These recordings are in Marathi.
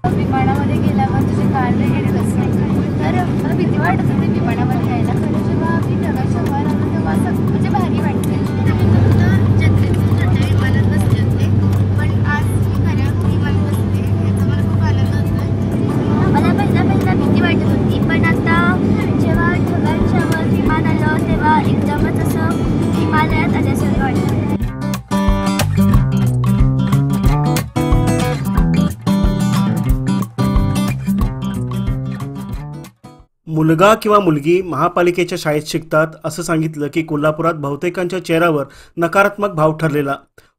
विमानामध्ये गेल्यावर तुझे कान वगैरे बसले तर मला भीती वाटत होती विमानामध्ये यायला. खरं जेव्हा आम्ही ढगाच्या वर आलो तेव्हा असं म्हणजे भारी वाटते. मी फक्त जत्रेतून छोट्या विमानात बसले होते, पण आज मी खऱ्या विमानात बसले याचा मला खूप आनंद होतोय. मला पहिला भीती वाटत होती, पण आता जेव्हा ढगांच्या वर विमान आलं तेव्हा एकदमच असं हिमालयात आल्यासारखं वाटतं. मुलगा किंवा मुलगी महापालिकेच्या शाळेत शिकतात असं सांगितलं की कोल्हापुरात बहुतेकांच्या चेहऱ्यावर नकारात्मक भाव ठरलेला.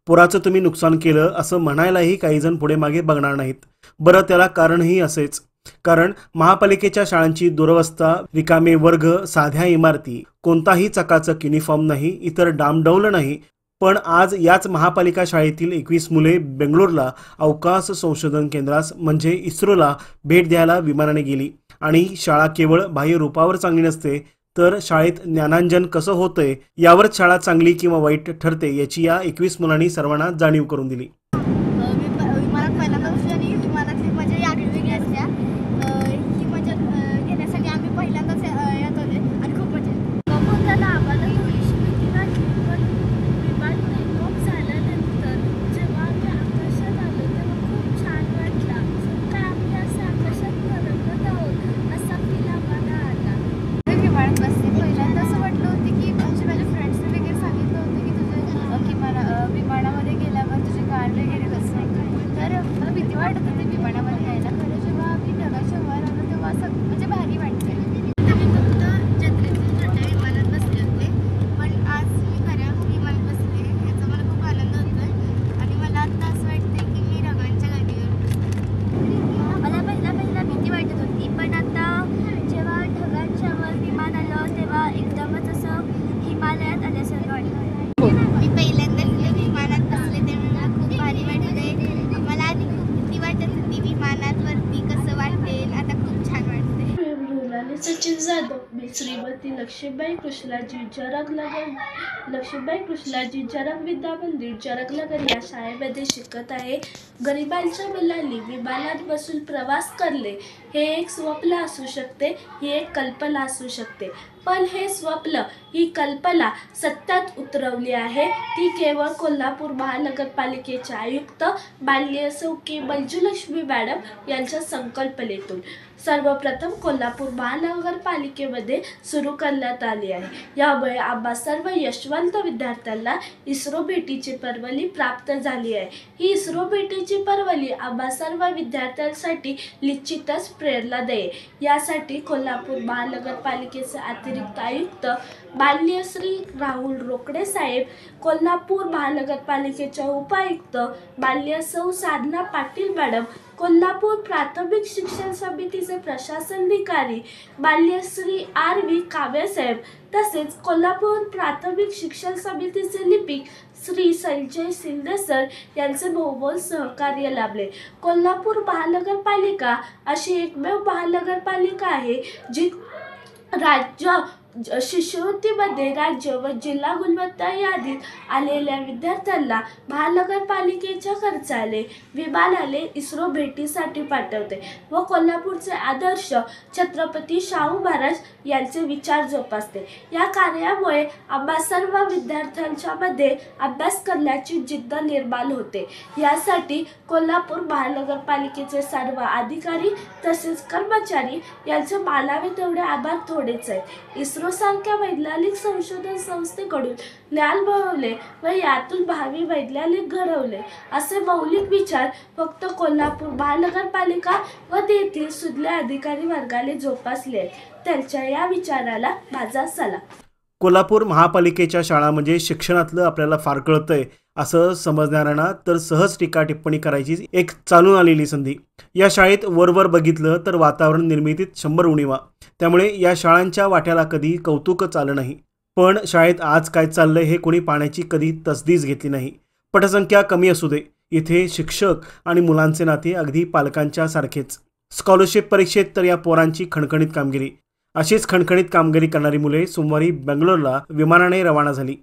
पुराचं तुम्ही नुकसान केलं असं म्हणायलाही काही जण पुढे मागे बघणार नाहीत. बरं, त्याला कारणही असेच. कारण महापालिकेच्या शाळांची दुरवस्था, रिकामे वर्ग, साध्या इमारती, कोणताही चकाचक युनिफॉर्म नाही, इतर डामडौल नाही. पण आज याच महापालिका शाळेतील 21 मुले बेंगलोरला अवकाश संशोधन केंद्रास म्हणजे इस्रोला भेट द्यायला विमानाने गेली. आणि शाळा केवळ बाह्य रूपावर चांगली नसते, तर शाळेत ज्ञानांजन कसं होतंय यावरच शाळा चांगली किंवा वाईट ठरते याची या 21 मुलांनी सर्वांना जाणीव करून दिली. विमानात पहिल्यांदा बसली आणि विमानातली मजा ही आगळी वेगळी असते. ही मजा घेण्यासाठी आम्ही पहिल्यांदाच येत होते आणि खूप मजा येते. बोलताना आम्हाला थोडीशी भीती वाटली, पण विमान टेकऑफ झाल्यानंतर जेव्हा आम्ही आकाशात आलो तेव्हा खूप छान वाटलं. काय आम्ही असं आकाशात तरंगत आहोत असा फील आम्हाला आला. विमानात बसते पहिल्यांदा असं वाटलं होतं की म्हणजे माझ्या फ्रेंड्सने वगैरे सांगितलं होतं की तुझं विमानामध्ये गेल्यावर तुझे कान वगैरे बसले तर मला भीती वाटत होती विमानामध्ये यायला. खरं जेव्हा आम्ही ढगाच्या वर आलो तेव्हा असं म्हणजे भारी वाटते. मी फक्त जत्रेतून छोट्या विमानात बसले होते, पण आज मी खऱ्या विमानात बसले याचा मला खूप आनंद होतोय. आणि मला आता असं वाटतंय की मी ढगांच्या गाडीवर बसले. मला पहिला भीती वाटत होती, पण आता जेव्हा ढगांच्या वर विमान आलं तेव्हा एकदमच असं हिमालयात आल्यासारखं वाटतं. मी पहिल्यांदा विमानात बसले तेव्हा मला खूप भारी वाटतंय. मला आधी खूप भीती वाटत होती विमानात वरती कसं वाटेल, आता खूप छान वाटतंय. मृणाली सचिन जाधव. मी श्रीमती लक्ष्मीबाई कृष्णाजी जरग विद्या मंदिर जरगनगर या शाळेमध्ये शिकत आहे. गरिबांच्या मुलांनी विमानात बसून प्रवास करणे हे एक स्वप्न असू शकते, ही एक कल्पना असू शकते. पण हे स्वप्न, ही कल्पना सत्यात उतरवली आहे ती केवळ कोल्हापूर महानगरपालिकेचे आयुक्त माननीय सौ मंजुलक्ष्मी मॅडम यांच्या संकल्पनेतून. सर्वप्रथम कोल्हापूर महानगरपालिकेमध्ये सुरू करण्यात आली आहे. यामुळे आम्हा सर्व यशवंत विद्यार्थ्यांना इस्रो भेटीची परवली प्राप्त झाली आहे. ही इस्रो भेटीची परवली आम्हा सर्व विद्यार्थ्यांसाठी निश्चितच प्रेरणादायी. यासाठी कोल्हापूर महानगरपालिकेचे अतिरिक्त आयुक्त माननीय श्री राहुल रोकडे साहेब, कोल्हापूर महानगरपालिकेच्या उपायुक्त माननीय सौ साधना पाटील मॅडम, कोल्हापूर प्राथमिक शिक्षण समितीचे प्रशासनाधिकारी माननीय श्री R.V. काव्य साहेब, तसेच कोल्हापूर प्राथमिक शिक्षण समितीचे लिपिक श्री संजय शिंदे सर यांचे बहुमोल सहकार्य लाभले. कोल्हापूर महानगरपालिका अशी एकमेव महानगरपालिका आहे जी राज्य शिष्यवृत्तीमध्ये राज्य व जिल्हा गुणवत्ता यादीत आलेल्या विद्यार्थ्यांना महानगरपालिकेच्या खर्चाने विमानाने इस्रो भेटीसाठी पाठवते व कोल्हापूरचे आदर्श छत्रपती शाहू महाराज यांचे विचार जोपासते. या कार्यामुळे आम्हा सर्व विद्यार्थ्यांच्या मध्ये अभ्यास करण्याची जिद्द निर्माण होते. यासाठी कोल्हापूर महानगरपालिकेचे सर्व अधिकारी तसेच कर्मचारी यांचे मानावे तेवढे आभार थोडेच आहेत. इस्रो सारख्या वैज्ञानिक संशोधन संस्थेकडून ज्ञान मिळवले व यातून भावी वैज्ञानिक घडवले असे मौलिक विचार फक्त कोल्हापूर महानगरपालिका व तेथील सुज्ञ अधिकारी वर्गाने जोपासले. त्यांच्या या विचाराला माझा सलाम. कोल्हापूर महापालिकेच्या शाळा म्हणजे शिक्षणातलं आपल्याला फार कळतंय असं समजणाऱ्यांना तर सहज टीका टिप्पणी करायची एक चालून आलेली संधी. या शाळेत वरवर बघितलं तर वातावरण निर्मितीत 100 उणीवा. त्यामुळे या शाळांच्या वाट्याला कधी कौतुकच आलं नाही. पण शाळेत आज काय चाललंय हे कोणी पाहण्याची कधी तसदीच घेतली नाही. पटसंख्या कमी असू दे, इथे शिक्षक आणि मुलांचे नाते अगदी पालकांच्या सारखेच. स्कॉलरशिप परीक्षेत तर या पोरांची खणखणीत कामगिरी. अशीच खणखणीत कामगिरी करणारी मुले सोमवारी बेंगलोरला विमानाने रवाना झाली.